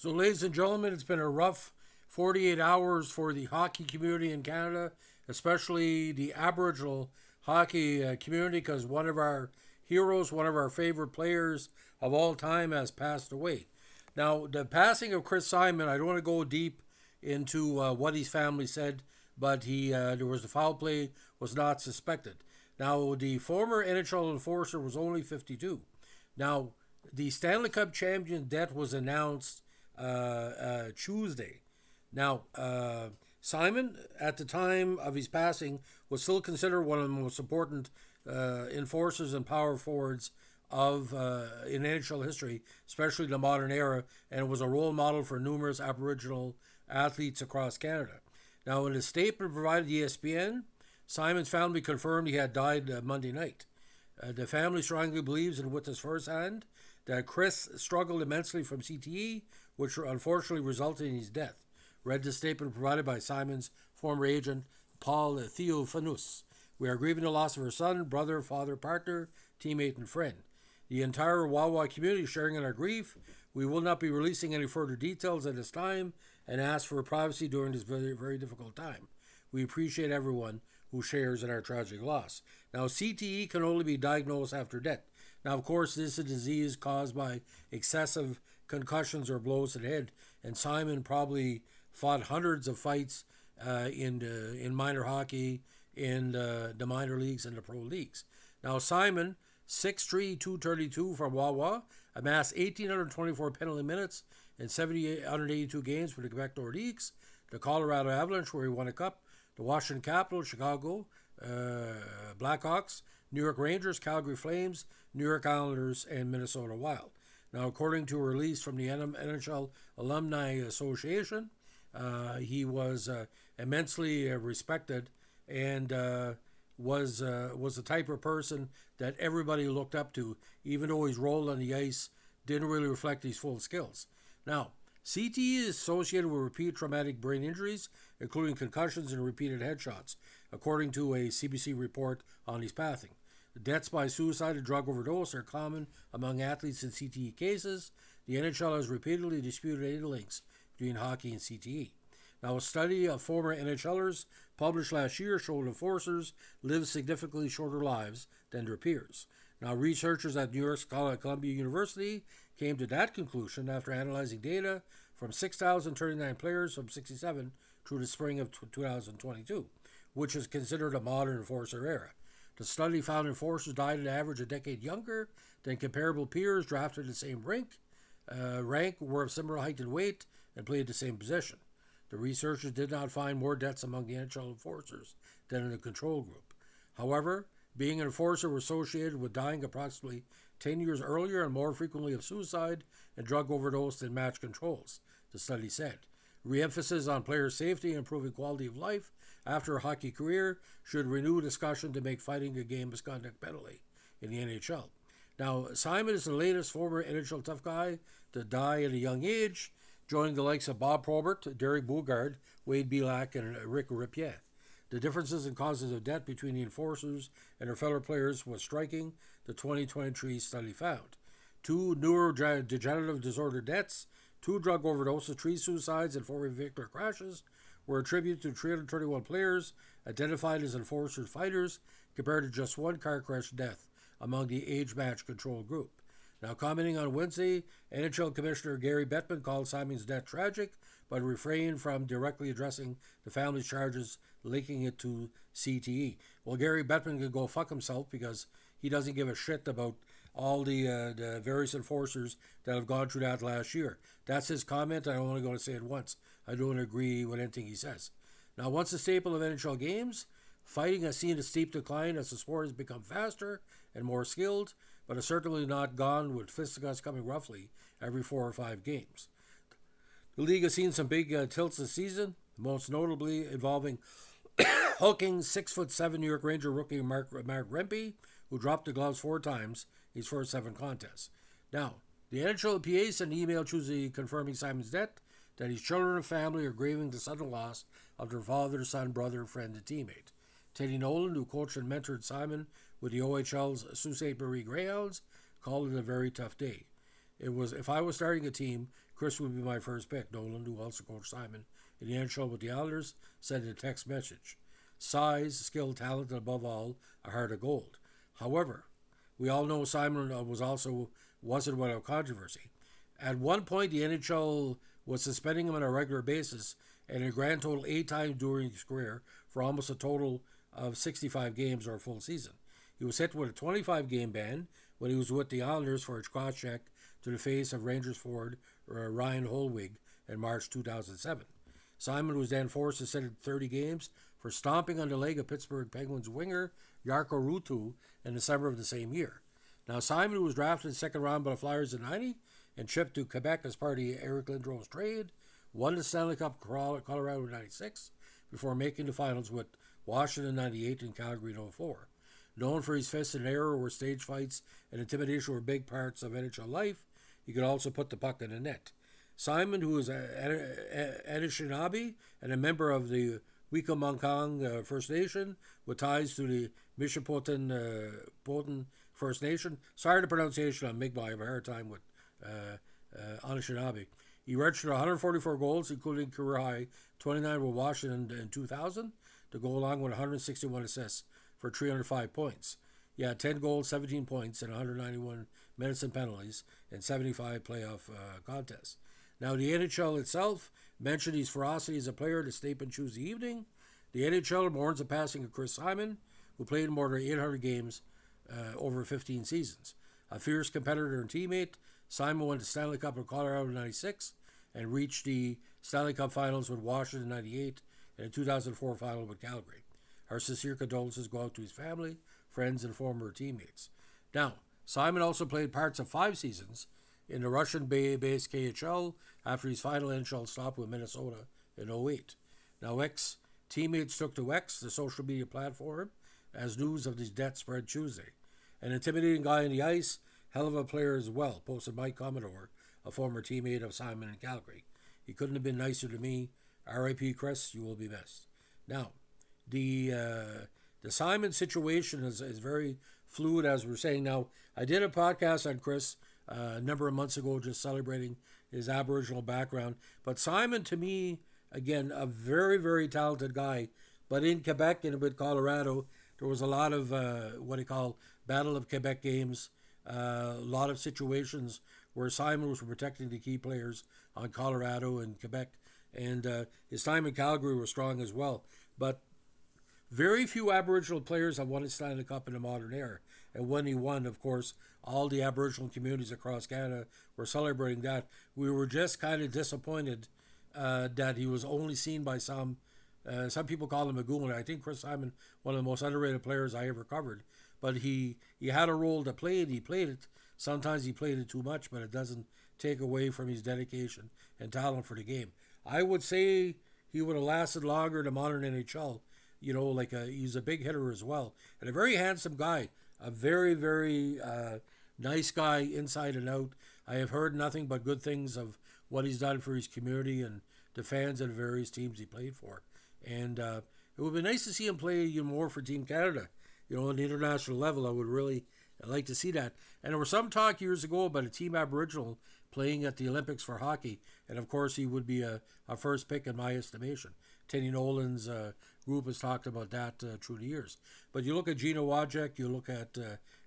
So, ladies and gentlemen, it's been a rough 48 hours for the hockey community in Canada, especially the Aboriginal hockey community, because one of our heroes, one of our favorite players of all time, has passed away. Now, the passing of Chris Simon, I don't want to go deep into what his family said, but there was the foul play was not suspected. Now, the former NHL enforcer was only 52. Now, the Stanley Cup champion debt was announced Tuesday. Now, Simon, at the time of his passing, was still considered one of the most important enforcers and power forwards of in NHL history, especially the modern era, and was a role model for numerous Aboriginal athletes across Canada. Now, in a statement provided to ESPN, Simon's family confirmed he had died Monday night. The family strongly believes and witnessed firsthand that Chris struggled immensely from CTE, which unfortunately resulted in his death. Read the statement provided by Simon's former agent, Paul Theophanous. We are grieving the loss of her son, brother, father, partner, teammate, and friend. The entire Wawa community is sharing in our grief. We will not be releasing any further details at this time and ask for privacy during this very, very difficult time. We appreciate everyone who shares in our tragic loss. Now, CTE can only be diagnosed after death. Now, of course, this is a disease caused by excessive concussions or blows to the head, and Simon probably fought hundreds of fights in minor hockey, in the minor leagues and the pro leagues. Now, Simon, 6'3", 232 from Wawa, amassed 1,824 penalty minutes in 782 games for the Quebec Nordiques, the Colorado Avalanche, where he won a cup, the Washington Capitals, Chicago Blackhawks, New York Rangers, Calgary Flames, New York Islanders, and Minnesota Wild. Now, according to a release from the NHL Alumni Association, he was immensely respected and was the type of person that everybody looked up to, even though his role on the ice didn't really reflect his full skills. Now, CTE is associated with repeat traumatic brain injuries, including concussions and repeated headshots, according to a CBC report on his passing. Deaths by suicide and drug overdose are common among athletes in CTE cases. The NHL has repeatedly disputed any links between hockey and CTE. Now, a study of former NHLers published last year showed enforcers live significantly shorter lives than their peers. Now, researchers at New York's Columbia University came to that conclusion after analyzing data from 6,039 players from 67 through the spring of 2022, which is considered a modern enforcer era. The study found enforcers died on average a decade younger than comparable peers drafted in the same rank, were of similar height and weight, and played the same position. The researchers did not find more deaths among the NHL enforcers than in the control group. However, being an enforcer was associated with dying approximately 10 years earlier and more frequently of suicide and drug overdose than match controls, the study said. Re-emphasis on player safety and improving quality of life after a hockey career should renew discussion to make fighting a game misconduct penalty in the NHL. Now, Simon is the latest former NHL tough guy to die at a young age, joining the likes of Bob Probert, Derek Boogaard, Wade Belak, and Rick Ripien. The differences in causes of death between the enforcers and their fellow players was striking, the 2023 study found. 2 neurodegenerative disorder deaths, 2 drug overdoses, 3 suicides, and 4 vehicular crashes were attributed to 331 players identified as enforcers fighters, compared to just 1 car crash death among the age-match control group. Now, commenting on Wednesday, NHL Commissioner Gary Bettman called Simon's death tragic, but refrained from directly addressing the family's charges linking it to CTE. Well, Gary Bettman could go fuck himself because he doesn't give a shit about all the various enforcers that have gone through that last year. That's his comment. I'm only going to say it once. I don't agree with anything he says. Now, once a staple of NHL games, fighting has seen a steep decline as the sport has become faster and more skilled, but is certainly not gone, with fisticuffs coming roughly every 4 or 5 games. The league has seen some big tilts this season, most notably involving hulking 6'7" New York Ranger rookie Mark Rempe, who dropped the gloves 4 times in his first 7 contests. Now, the NHLPA sent an email Tuesday confirming Simon's death, that his children and family are grieving the sudden loss of their father, son, brother, friend, and teammate. Teddy Nolan, who coached and mentored Simon with the OHL's Sault Ste. Marie Greyhounds, called it a very tough day. It was, if I was starting a team, Chris would be my first pick. Nolan, who also coached Simon in the NHL with the Islanders, sent a text message. Size, skill, talent, and above all, a heart of gold. However, we all know Simon wasn't without controversy. At one point, the NHL was suspending him on a regular basis, and a grand total 8 times during his career for almost a total of 65 games or a full season. He was hit with a 25-game ban when he was with the Islanders for a cross-check to the face of Rangers forward Ryan Holwig in March 2007. Simon was then forced to sit 30 games for stomping on the leg of Pittsburgh Penguins winger Jarkko Ruutu in December of the same year. Now, Simon was drafted in the second round by the Flyers in '90 and shipped to Quebec as part of Eric Lindrom's trade, won the Stanley Cup Colorado in '96 before making the finals with Washington in '98 and Calgary in '04. Known for his fists in air where stage fights and intimidation were big parts of NHL life, he could also put the puck in the net. Simon, who is Anishinaabe and a member of the Wikamonkong First Nation with ties to the Mishipoten First Nation. Sorry the pronunciation on Mi'kmaq. I have a hard time with Anishinaabe. He registered 144 goals, including career high 29 with Washington in 2000, to go along with 161 assists for 305 points. He had 10 goals, 17 points, and 191 minutes and penalties in 75 playoff contests. Now, the NHL itself mentioned his ferocity as a player to statement Tuesday evening. The NHL mourns the passing of Chris Simon, who played more than 800 games over 15 seasons. A fierce competitor and teammate, Simon won the Stanley Cup in Colorado in '96 and reached the Stanley Cup Finals with Washington in '98 and a 2004 final with Calgary. Our sincere condolences go out to his family, friends, and former teammates. Now, Simon also played parts of 5 seasons in the Russian-based KHL after his final NHL stop with Minnesota in '08. Now, ex-teammates took to X, the social media platform, as news of his death spread Tuesday. An intimidating guy on the ice, hell of a player as well, posted Mike Commodore, a former teammate of Simon in Calgary. He couldn't have been nicer to me. R.I.P. Chris, you will be missed. Now, the Simon situation is very fluid, as we're saying. Now, I did a podcast on Chris a number of months ago, just celebrating his Aboriginal background. But Simon, to me, again, a very, very talented guy. But in Quebec and with Colorado, there was a lot of what they call Battle of Quebec games. A lot of situations where Simon was protecting the key players on Colorado and Quebec. And his time in Calgary was strong as well. But very few Aboriginal players have won a Stanley Cup in the modern era. And when he won, of course, all the Aboriginal communities across Canada were celebrating that. We were just kind of disappointed that he was only seen by some people call him a goon. I think Chris Simon, one of the most underrated players I ever covered. But he had a role to play, and he played it. Sometimes he played it too much, but it doesn't take away from his dedication and talent for the game. I would say he would have lasted longer in the modern NHL. You know, he's a big hitter as well. And a very handsome guy. A very, very nice guy inside and out. I have heard nothing but good things of what he's done for his community and the fans and the various teams he played for. And it would be nice to see him play even more for Team Canada. You know, on the international level, I would really like to see that. And there was some talk years ago about a Team Aboriginal playing at the Olympics for hockey. And of course, he would be a first pick in my estimation. Tenny Nolan's group has talked about that through the years. But you look at Gino Wajek, you look at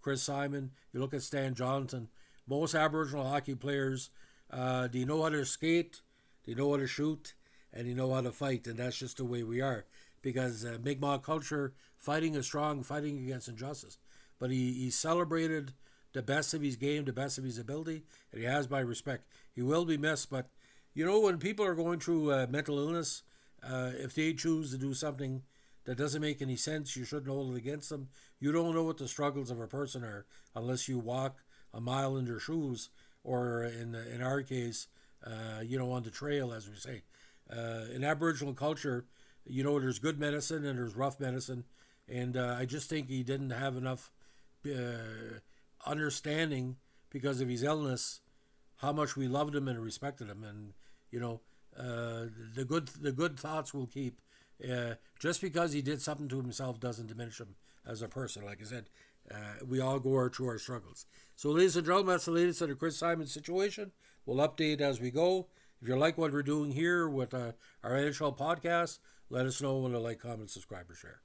Chris Simon, you look at Stan Johnson. Most Aboriginal hockey players, they know how to skate, they know how to shoot, and they know how to fight. And that's just the way we are. Because Mi'kmaq culture, fighting is strong, fighting against injustice. But he celebrated the best of his game, the best of his ability, and he has my respect. He will be missed, but you know, when people are going through mental illness, if they choose to do something that doesn't make any sense, you shouldn't hold it against them. You don't know what the struggles of a person are unless you walk a mile in their shoes, or in our case, on the trail, as we say. In Aboriginal culture, you know, there's good medicine and there's rough medicine, and I just think he didn't have enough understanding because of his illness, how much we loved him and respected him, and you know, the good thoughts will keep. Just because he did something to himself doesn't diminish him as a person. Like I said, we all go through our struggles. So, ladies and gentlemen, that's the latest of the Chris Simon situation. We'll update as we go. If you like what we're doing here with our NHL podcast, let us know and like, comment, subscribe, or share.